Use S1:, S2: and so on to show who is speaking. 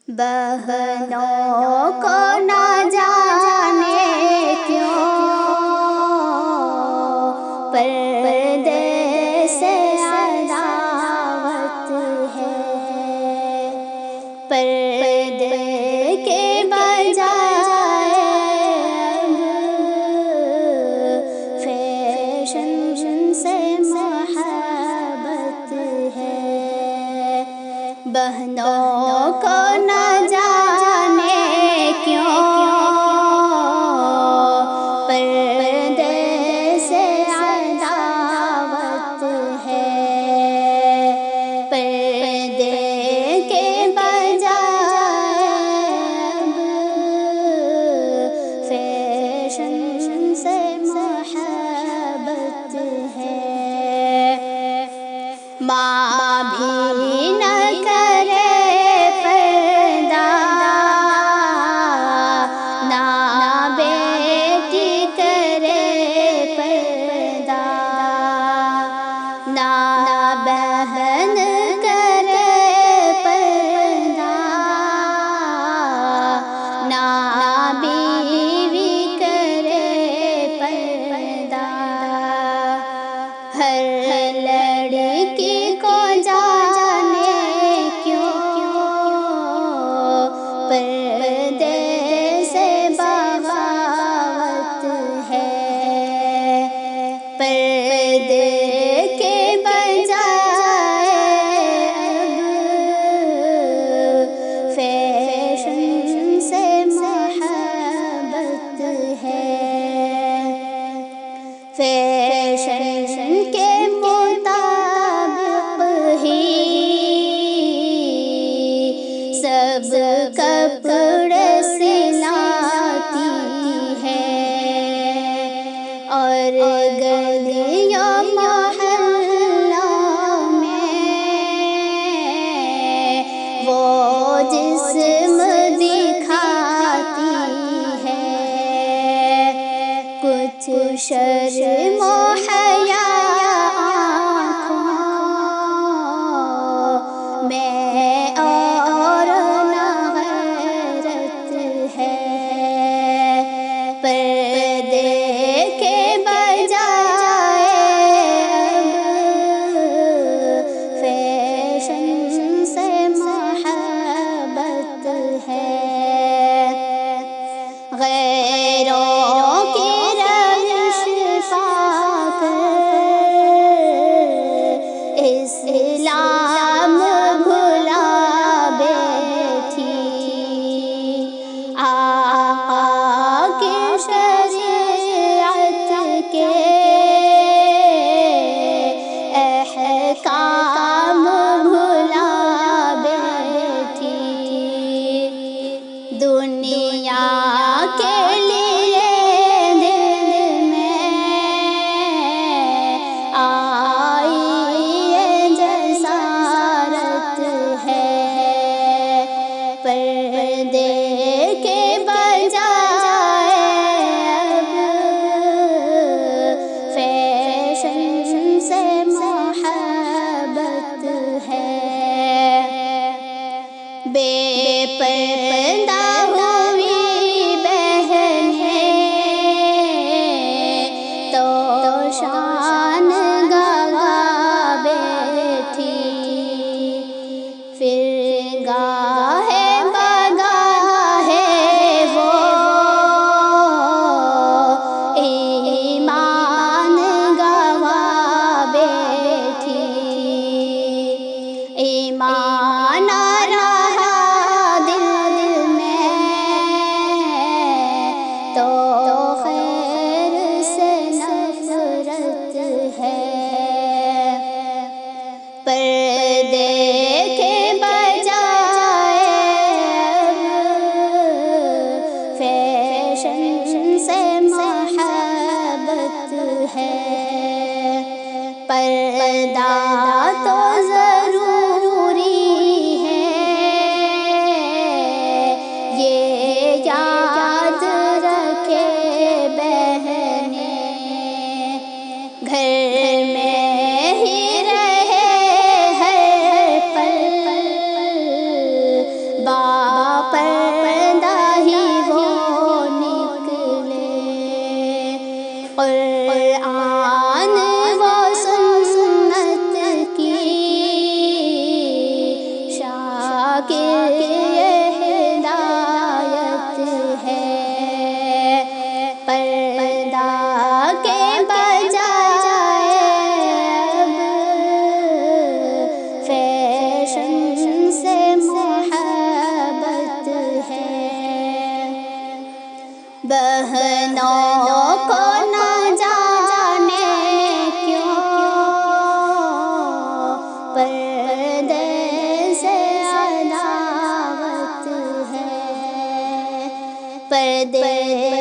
S1: بہنوں کو نہ جانے کیوں پردے سے عداوت ہے، پردے کے بجائے اب فیشن سے محبت ہے۔ بہنوں کو نہ جانے کیوں پردے سے عداوت ہے، پردے کے بجائے اب فیشن سے محبت ہے۔ ماں بھی نہ کرے پردہ، نہ بیٹی کرے پردہ، نہ بہن کرے پردہ، نہ بیوی کرے پردہ۔ ہر لڑکی کو جانے کیوں پردے سے بغاوت ہے، پردے کے بجائے اب فیشن سے محبت ہے۔ فیشن کے مطابق ہی سب کپڑے سلاتی ہے، اور گلیوں محلوں میں وہ جسم دکھاتی ہے۔ کچھ شرم و حیا آنکھوں میں اور نہ غیرت ہے، پردے کے بجائے اب فیشن سے محبت ہے۔ غیروں کی روش پا کر اسلام بھلا بیٹھی، آقا کی شریعت کے احکام بھلا بیٹھی، دنیا کے لیے دل میں آئی جسارت ہے، پردے کے بجائے اب فیشن سے محبت ہے۔ بے پردہ ہوئی بہنیں تو شان گوا بیٹھی، پھر گاہے بگاہے وہ ایمان گوا بیٹھی، ایمان رہا دل میں تو خیر سے نفرت ہے، پردے کے بجائے اب فیشن سے محبت ہے۔ پردہ تو ضروری ہے، یہ یاد رکھے بہنیں، گھر میں ہی رہے ہر پل کی ہدایت ہے، پردہ کے بجائے اب فیشن سے محبت ہے۔ بہنوں کو نہ جانے کیوں پردے سے عداوت ہے، پردے